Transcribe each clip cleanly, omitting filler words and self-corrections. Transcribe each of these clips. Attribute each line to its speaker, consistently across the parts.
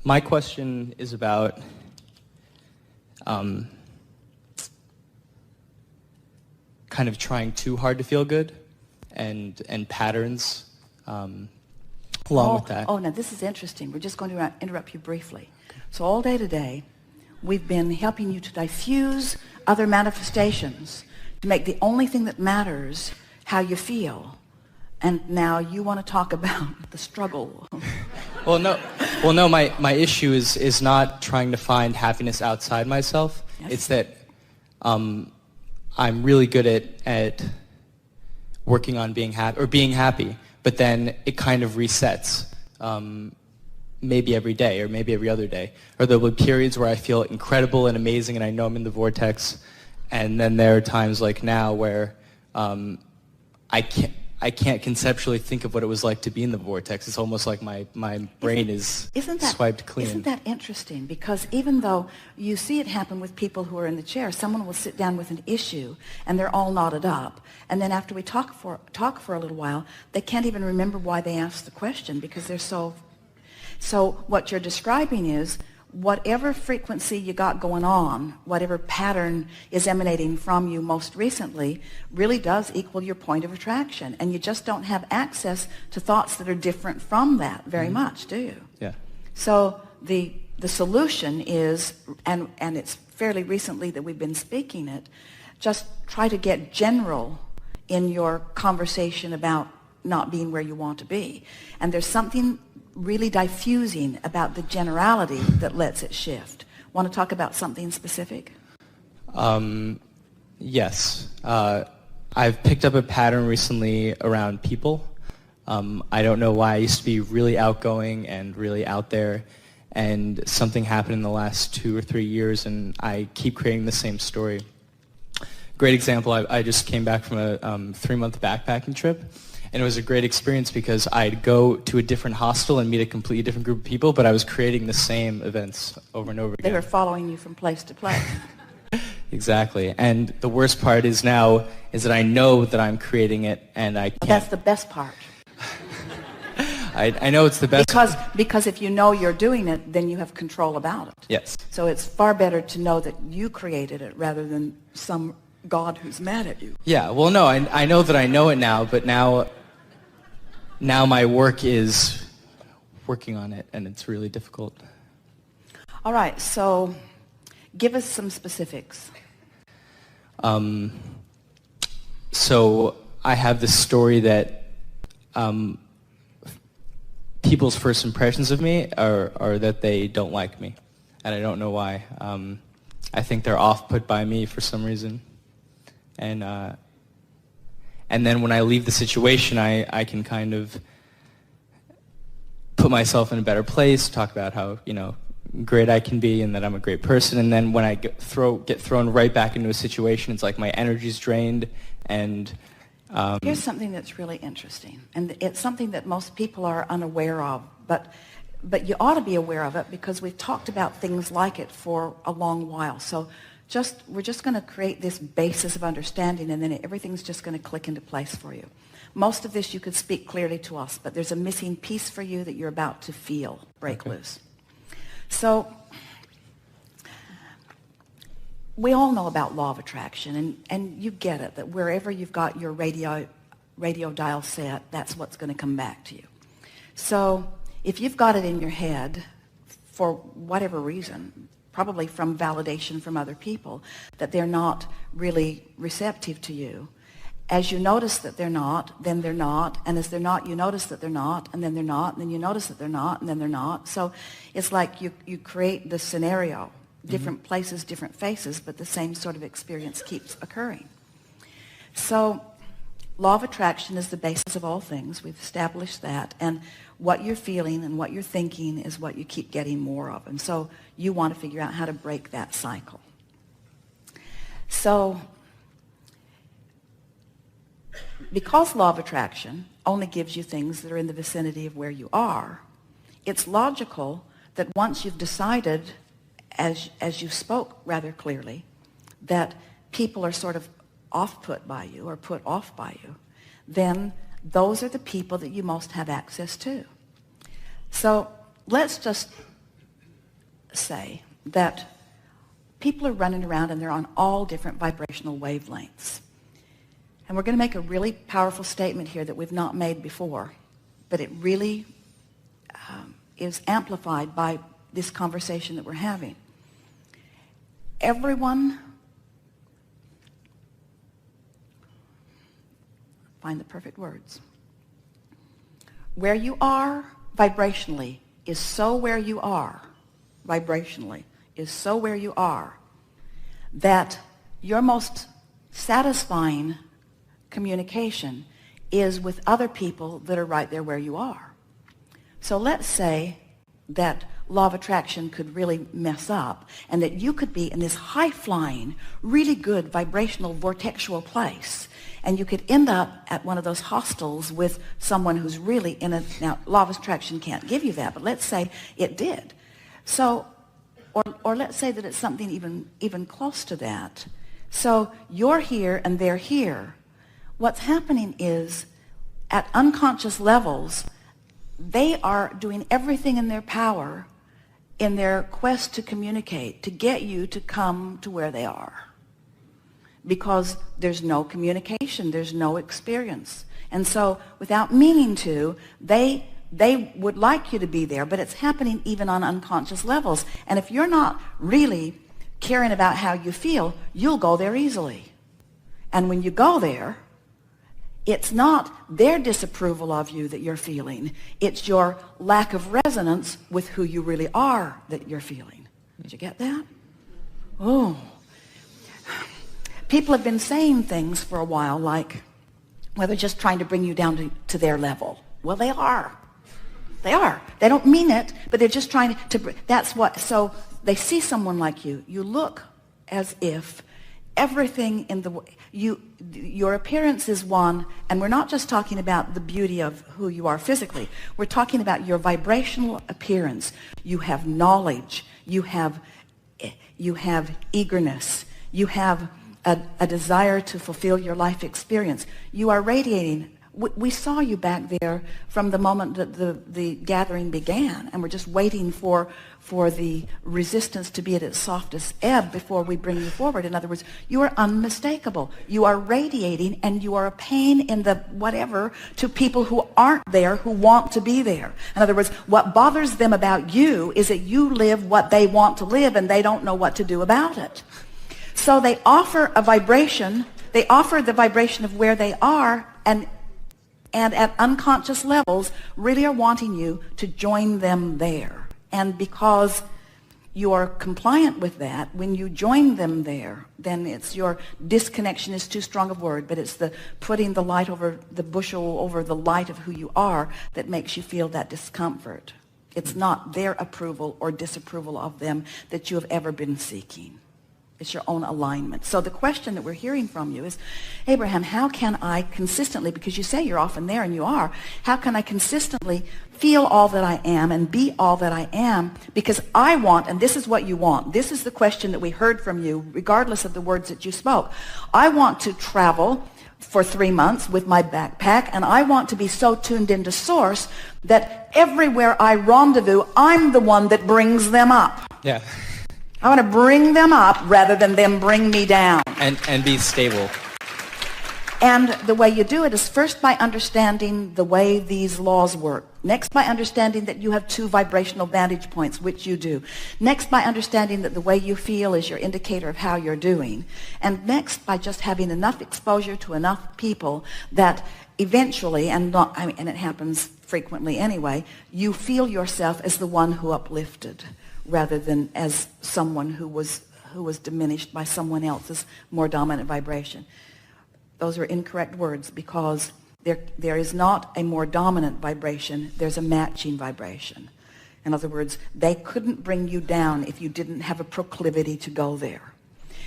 Speaker 1: My question is about kind of trying too hard to feel good and patterns along with that.
Speaker 2: Oh, now this is interesting. We're just going to interrupt you briefly. Okay. So all day today, we've been helping you to diffuse other manifestations to make the only thing that matters how you feel. And now you want to talk about the struggle.
Speaker 1: Well, no. My issue is not trying to find happiness outside myself. Yes. It's that I'm really good at working on being happy, but then it kind of resets. Maybe every day or maybe every other day. Or there will be periods where I feel incredible and amazing and I know I'm in the vortex. And then there are times like now where I can't conceptually think of what it was like to be in the vortex. It's almost like my brain is swiped clean.
Speaker 2: Isn't that interesting? Because even though you see it happen with people who are in the chair, someone will sit down with an issue and they're all knotted up. And then after we talk for a little while, they can't even remember why they asked the question because they're so... So what you're describing is whatever frequency you got going on, whatever pattern is emanating from you most recently, really does equal your point of attraction. And you just don't have access to thoughts that are different from that very much, do you?
Speaker 1: Yeah.
Speaker 2: So the solution is, and it's fairly recently that we've been speaking it, just try to get general in your conversation about not being where you want to be. And there's something really diffusing about the generality that lets it shift. Want to talk about something specific?
Speaker 1: Yes. I've picked up a pattern recently around people. I don't know why. I used to be really outgoing and really out there, and something happened in the last 2 or 3 years, and I keep creating the same story. Great example, I just came back from a 3-month backpacking trip. And it was a great experience because I'd go to a different hostel and meet a completely different group of people, but I was creating the same events over and over again.
Speaker 2: They were following you from place to place.
Speaker 1: Exactly. And the worst part is now is that I know that I'm creating it and I can't.
Speaker 2: That's the best part.
Speaker 1: I know it's the best.
Speaker 2: Because if you know you're doing it, then you have control about it.
Speaker 1: Yes.
Speaker 2: So it's far better to know that you created it rather than some God who's mad at you.
Speaker 1: Yeah, well, no, I know that I know it now, but now my work is working on it, and it's really difficult.
Speaker 2: All right, so give us some specifics.
Speaker 1: So I have this story that people's first impressions of me are that they don't like me, and I don't know why. I think they're off-put by me for some reason. And then when I leave the situation, I can kind of put myself in a better place, talk about how, great I can be and that I'm a great person. And then when I get thrown right back into a situation, it's like my energy's drained. And
Speaker 2: here's something that's really interesting. And it's something that most people are unaware of. But you ought to be aware of it because we've talked about things like it for a long while. So we're just going to create this basis of understanding, and then everything's just going to click into place for you. Most of this you could speak clearly to us, but there's a missing piece for you that you're about to feel break loose. So we all know about law of attraction, and you get it, that wherever you've got your radio dial set, that's what's going to come back to you. So if you've got it in your head, for whatever reason, probably from validation from other people, that they're not really receptive to you. As you notice that they're not, then they're not, and as they're not, you notice that they're not, and then they're not, and then you notice that they're not, and then they're not. So it's like you create the scenario, different places, different faces, but the same sort of experience keeps occurring. So law of attraction is the basis of all things. We've established that, and what you're feeling and what you're thinking is what you keep getting more of. And so you want to figure out how to break that cycle. So because law of attraction only gives you things that are in the vicinity of where you are, it's logical that once you've decided, as you spoke rather clearly, that people are sort of off-put by you or put off by you, then those are the people that you most have access to. So let's just say that people are running around and they're on all different vibrational wavelengths. And we're going to make a really powerful statement here that we've not made before, but it really is amplified by this conversation that we're having. Everyone, find the perfect words. Where you are vibrationally is so where you are, vibrationally, is so where you are, that your most satisfying communication is with other people that are right there where you are. So let's say that law of attraction could really mess up and that you could be in this high-flying, really good vibrational vortexual place, and you could end up at one of those hostels with someone who's really in a, now law of attraction can't give you that, but let's say it did. So, or let's say that it's something even close to that. So you're here and they're here. What's happening is at unconscious levels, they are doing everything in their power in their quest to communicate, to get you to come to where they are. Because there's no communication, there's no experience. And so without meaning to, they would like you to be there, but it's happening even on unconscious levels. And if you're not really caring about how you feel, you'll go there easily. And when you go there, it's not their disapproval of you that you're feeling. It's your lack of resonance with who you really are that you're feeling. Did you get that? Oh. People have been saying things for a while like, well, they're just trying to bring you down to their level. Well, they are. They are. They don't mean it, but they're just trying to, that's what, so they see someone like you. You look as if everything in the, your appearance is one, and we're not just talking about the beauty of who you are physically. We're talking about your vibrational appearance. You have knowledge. You have eagerness. You have a desire to fulfill your life experience. You are radiating. We saw you back there from the moment that the gathering began, and we're just waiting for the resistance to be at its softest ebb before we bring you forward. In other words, you are unmistakable. You are radiating, and you are a pain in the whatever to people who aren't there, who want to be there. In other words, what bothers them about you is that you live what they want to live, and they don't know what to do about it. So they offer a vibration. They offer the vibration of where they are, and at unconscious levels really are wanting you to join them there. And because you are compliant with that, when you join them there, then it's your disconnection is too strong a word, but it's the putting the light over the bushel over the light of who you are that makes you feel that discomfort. It's not their approval or disapproval of them that you have ever been seeking. It's your own alignment. So the question that we're hearing from you is, Abraham, how can I consistently, because you say you're often there and you are, how can I consistently feel all that I am and be all that I am? Because I want, and this is what you want, this is the question that we heard from you, regardless of the words that you spoke. I want to travel for 3 months with my backpack, and I want to be so tuned into Source that everywhere I rendezvous, I'm the one that brings them up.
Speaker 1: Yeah.
Speaker 2: I want to bring them up rather than them bring me down.
Speaker 1: And be stable.
Speaker 2: And the way you do it is first by understanding the way these laws work. Next by understanding that you have 2 vibrational vantage points, which you do. Next by understanding that the way you feel is your indicator of how you're doing. And next by just having enough exposure to enough people that eventually, and it happens frequently anyway, you feel yourself as the one who uplifted, rather than as someone who was diminished by someone else's more dominant vibration. Those are incorrect words, because there is not a more dominant vibration, there's a matching vibration. In other words, they couldn't bring you down if you didn't have a proclivity to go there.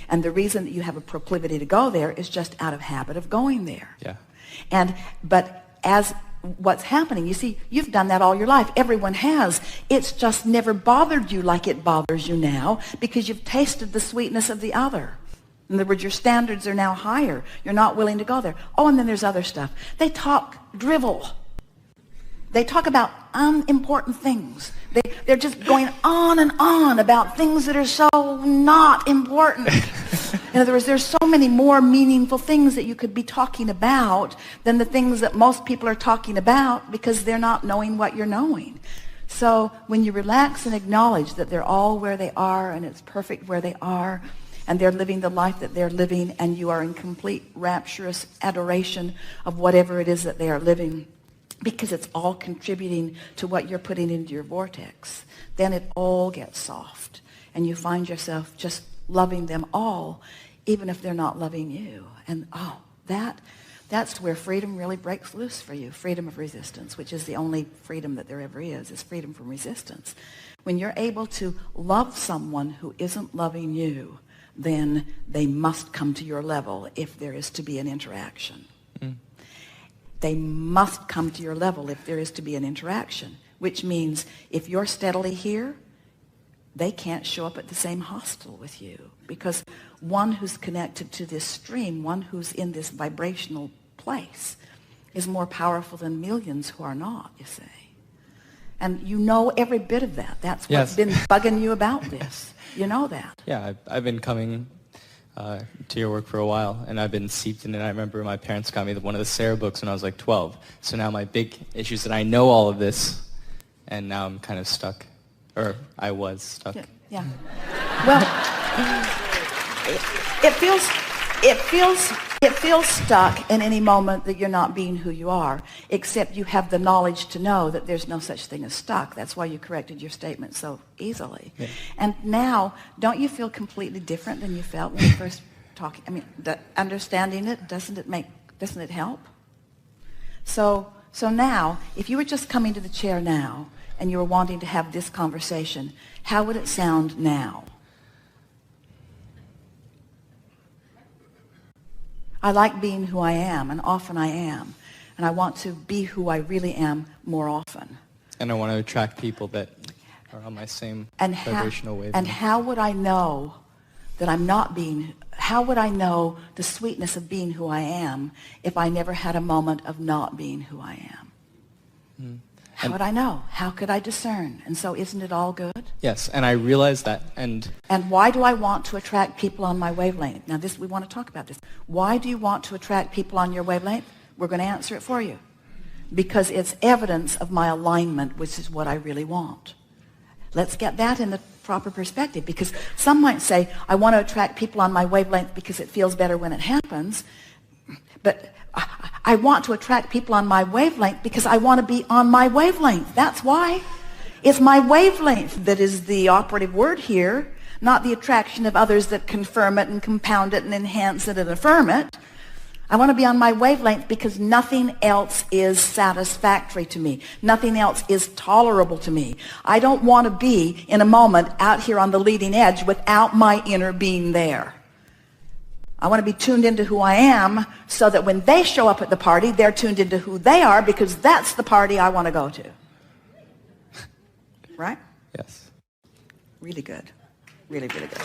Speaker 2: And the reason that you have a proclivity to go there is just out of habit of going there.
Speaker 1: Yeah.
Speaker 2: But as what's happening, you see, you've done that all your life. Everyone has. It's just never bothered you like it bothers you now, because you've tasted the sweetness of the other. In other words, your standards are now higher. You're not willing to go there. Oh, and then there's other stuff. They talk drivel. They talk about unimportant things, They're just going on and on about things that are so not important. In other words, there's so many more meaningful things that you could be talking about than the things that most people are talking about because they're not knowing what you're knowing. So when you relax and acknowledge that they're all where they are and it's perfect where they are and they're living the life that they're living and you are in complete rapturous adoration of whatever it is that they are living because it's all contributing to what you're putting into your vortex, then it all gets soft and you find yourself just loving them all even if they're not loving you. And that's where freedom really breaks loose for you. Freedom of resistance, which is the only freedom that there ever is freedom from resistance. When you're able to love someone who isn't loving you, then they must come to your level if there is to be an interaction. They must come to your level if there is to be an interaction, which means if you're steadily here, they can't show up at the same hostel with you because one who's connected to this stream, one who's in this vibrational place is more powerful than millions who are not, you see. And you know every bit of that. That's what's been bugging you about this. You know that.
Speaker 1: Yeah, I've been coming to your work for a while, and I've been seeped in it. I remember my parents got me one of the Sarah books when I was like 12. So now my big issue is that I know all of this, and now I'm kind of stuck. Or I was stuck.
Speaker 2: Yeah. Well, it feels stuck in any moment that you're not being who you are, except you have the knowledge to know that there's no such thing as stuck. That's why you corrected your statement so easily. Yeah. And now, don't you feel completely different than you felt when you first talking? I mean, understanding it, doesn't it help? So now, if you were just coming to the chair now and you were wanting to have this conversation, how would it sound now? I like being who I am, and often I am. And I want to be who I really am more often.
Speaker 1: And I want to attract people that are on my same vibrational wavelength.
Speaker 2: And how would I know that I'm not being, how would I know the sweetness of being who I am if I never had a moment of not being who I am? How would I know? How could I discern? And so isn't it all good?
Speaker 1: Yes, and I realize that. And
Speaker 2: why do I want to attract people on my wavelength? Now we want to talk about this. Why do you want to attract people on your wavelength? We're going to answer it for you. Because it's evidence of my alignment, which is what I really want. Let's get that in the proper perspective, because some might say, I want to attract people on my wavelength because it feels better when it happens. But I want to attract people on my wavelength because I want to be on my wavelength. That's why. It's my wavelength that is the operative word here, not the attraction of others that confirm it and compound it and enhance it and affirm it. I want to be on my wavelength because nothing else is satisfactory to me. Nothing else is tolerable to me. I don't want to be in a moment out here on the leading edge without my inner being there. I want to be tuned into who I am so that when they show up at the party, they're tuned into who they are because that's the party I want to go to. Right?
Speaker 1: Yes.
Speaker 2: Really good. Really, really good.